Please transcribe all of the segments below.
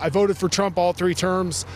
I voted for Trump all 3 terms.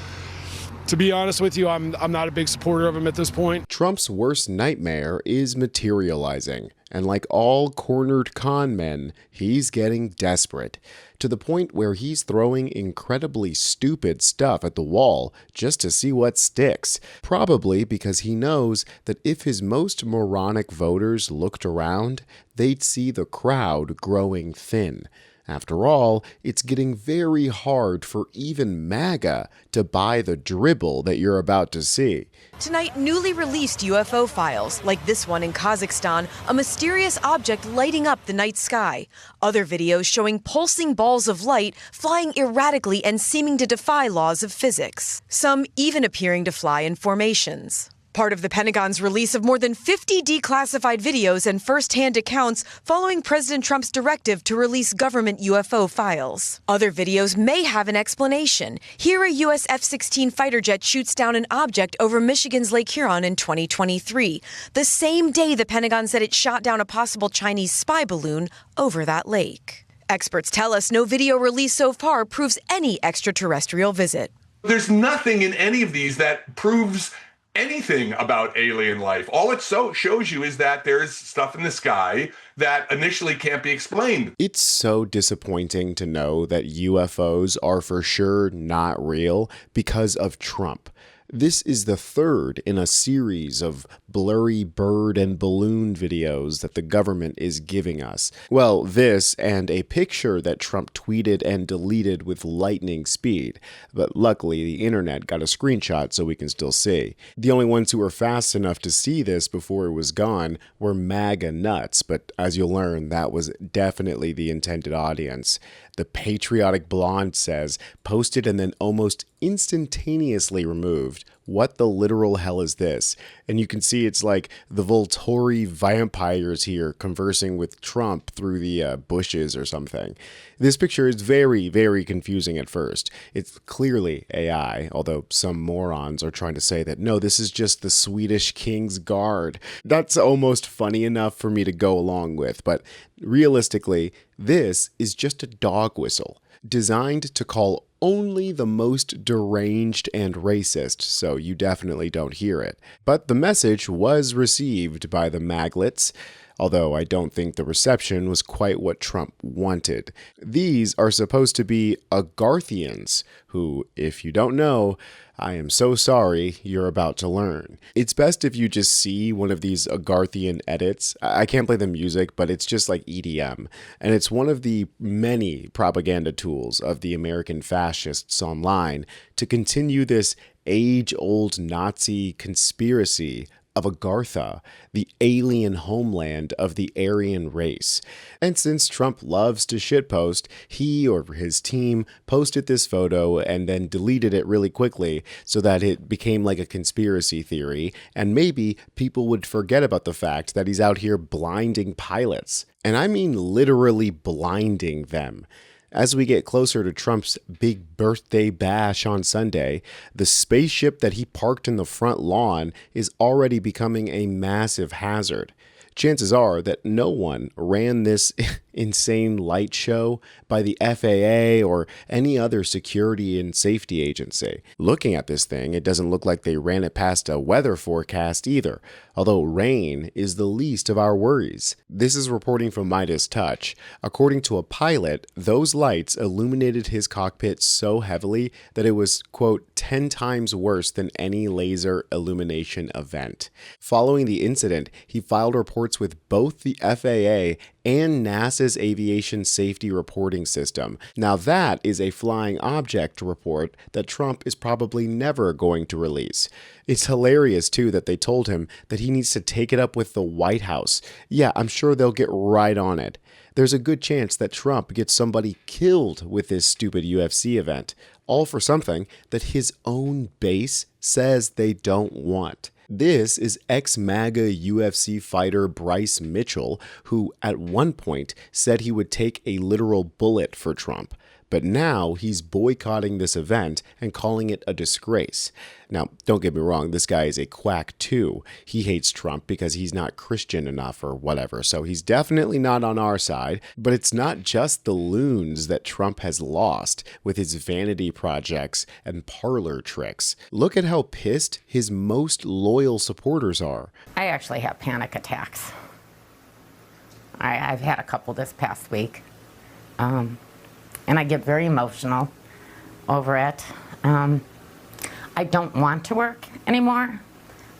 To be honest with you, I'm not a big supporter of him at this point. Trump's worst nightmare is materializing, and like all cornered con men, he's getting desperate, to the point where he's throwing incredibly stupid stuff at the wall just to see what sticks, probably because he knows that if his most moronic voters looked around, they'd see the crowd growing thin. After all, it's getting very hard for even MAGA to buy the dribble that you're about to see. Tonight, newly released UFO files, like this one in Kazakhstan, a mysterious object lighting up the night sky. Other videos showing pulsing balls of light flying erratically and seeming to defy laws of physics. Some even appearing to fly in formations. Part of the Pentagon's release of more than 50 declassified videos and first-hand accounts following President Trump's directive to release government UFO files. Other videos may have an explanation. Here, a U.S. F-16 fighter jet shoots down an object over Michigan's Lake Huron in 2023, the same day the Pentagon said it shot down a possible Chinese spy balloon over that lake. Experts tell us no video released so far proves any extraterrestrial visit. There's nothing in any of these that proves anything about alien life. All it shows you is that there's stuff in the sky that initially can't be explained. It's so disappointing to know that UFOs are for sure not real because of Trump. This is the third in a series of blurry bird and balloon videos that the government is giving us. Well, this and a picture that Trump tweeted and deleted with lightning speed. But luckily, the internet got a screenshot so we can still see. The only ones who were fast enough to see this before it was gone were MAGA nuts, but as you'll learn, that was definitely the intended audience. The patriotic blonde says, posted and then almost instantaneously removed. What the literal hell is this? And you can see it's like the Volturi vampires here conversing with Trump through the bushes or something. This picture is very, very confusing at first. It's clearly AI, although some morons are trying to say that, no, this is just the Swedish King's Guard. That's almost funny enough for me to go along with, but realistically, this is just a dog whistle, designed to call only the most deranged and racist, so you definitely don't hear it. But the message was received by the maglets, although I don't think the reception was quite what Trump wanted. These are supposed to be Agarthians, who, if you don't know, I am so sorry, you're about to learn. It's best if you just see one of these Agarthian edits. I can't play the music, but it's just like EDM. And it's one of the many propaganda tools of the American fascists online to continue this age-old Nazi conspiracy of Agartha, the alien homeland of the Aryan race. And since Trump loves to shitpost, he or his team posted this photo and then deleted it really quickly so that it became like a conspiracy theory, and maybe people would forget about the fact that he's out here blinding pilots. And I mean literally blinding them. As we get closer to Trump's big birthday bash on Sunday, the spaceship that he parked in the front lawn is already becoming a massive hazard. Chances are that no one ran this insane light show by the FAA or any other security and safety agency. Looking at this thing, it doesn't look like they ran it past a weather forecast either, although rain is the least of our worries. This is reporting from Midas Touch. According to a pilot, those lights illuminated his cockpit so heavily that it was, quote, 10 times worse than any laser illumination event. Following the incident, he filed reports with both the FAA and NASA's Aviation Safety Reporting System. Now that is a flying object report that Trump is probably never going to release. It's hilarious too that they told him that he needs to take it up with the White House. Yeah, I'm sure they'll get right on it. There's a good chance that Trump gets somebody killed with this stupid UFC event, all for something that his own base says they don't want. This is ex-MAGA UFC fighter Bryce Mitchell, who at one point said he would take a literal bullet for Trump. But now he's boycotting this event and calling it a disgrace. Now, don't get me wrong, this guy is a quack too. He hates Trump because he's not Christian enough or whatever, so he's definitely not on our side. But it's not just the loons that Trump has lost with his vanity projects and parlor tricks. Look at how pissed his most loyal supporters are. I actually have panic attacks. I've had a couple this past week. And I get very emotional over it. I don't want to work anymore,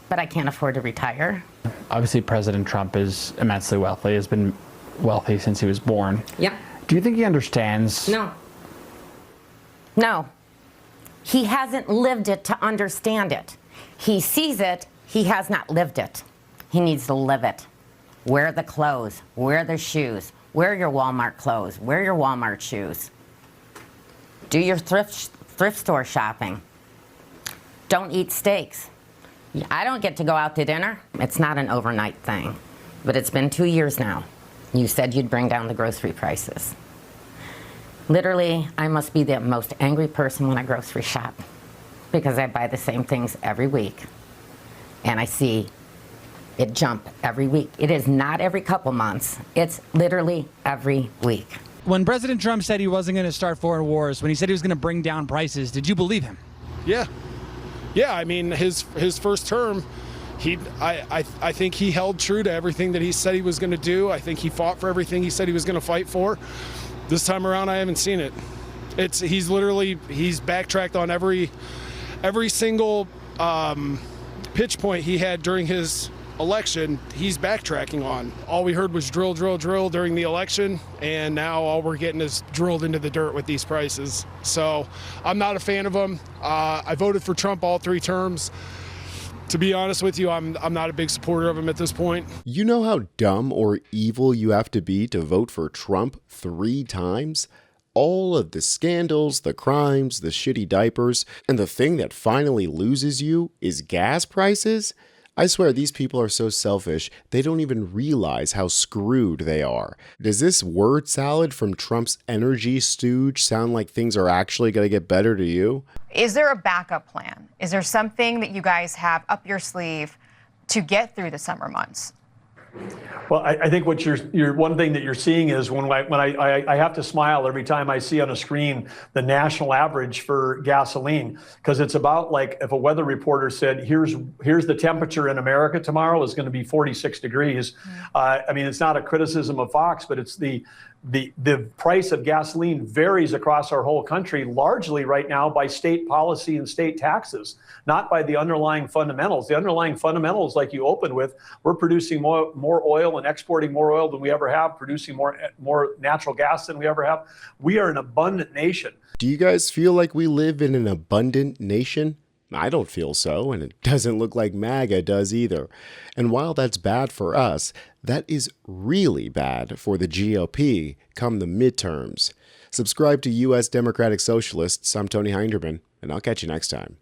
but I can't afford to retire. Obviously, President Trump is immensely wealthy, has been wealthy since he was born. Yep. Do you think he understands? No. No. He hasn't lived it to understand it. He sees it, he has not lived it. He needs to live it. Wear the clothes, wear the shoes, wear your Walmart clothes, wear your Walmart shoes. Do your thrift store shopping. Don't eat steaks. I don't get to go out to dinner. It's not an overnight thing, but it's been 2 years now. You said you'd bring down the grocery prices. Literally, I must be the most angry person when I grocery shop because I buy the same things every week and I see it jump every week. It is not every couple months. It's literally every week. When President Trump said he wasn't going to start foreign wars, when he said he was going to bring down prices, did you believe him? Yeah. Yeah, I mean, his first term, I think he held true to everything that he said he was going to do. I think he fought for everything he said he was going to fight for. This time around, I haven't seen it. He's backtracked on every single pitch point he had during his election. He's backtracking on. All we heard was drill, drill, drill during the election, and now all we're getting is drilled into the dirt with these prices. So I'm not a fan of him. I voted for Trump all 3 terms. To be honest with you, I'm not a big supporter of him at this point. You know how dumb or evil you have to be to vote for Trump 3 times? All of the scandals, the crimes, the shitty diapers, and the thing that finally loses you is gas prices? I swear these people are so selfish, they don't even realize how screwed they are. Does this word salad from Trump's energy stooge sound like things are actually going to get better to you? Is there a backup plan? Is there something that you guys have up your sleeve to get through the summer months? Well, I think what you're one thing that you're seeing is when I have to smile every time I see on a screen the national average for gasoline, because it's about like if a weather reporter said, here's the temperature in America tomorrow is going to be 46 degrees. I mean, it's not a criticism of Fox, but it's the price of gasoline varies across our whole country, largely right now by state policy and state taxes, not by the underlying fundamentals. The underlying fundamentals, like you opened with, we're producing more oil and exporting more oil than we ever have, producing more natural gas than we ever have. We are an abundant nation. Do you guys feel like we live in an abundant nation? I don't feel so, and it doesn't look like MAGA does either. And while that's bad for us, that is really bad for the GOP come the midterms. Subscribe to U.S. Democratic Socialists. I'm Tony Hinderman, and I'll catch you next time.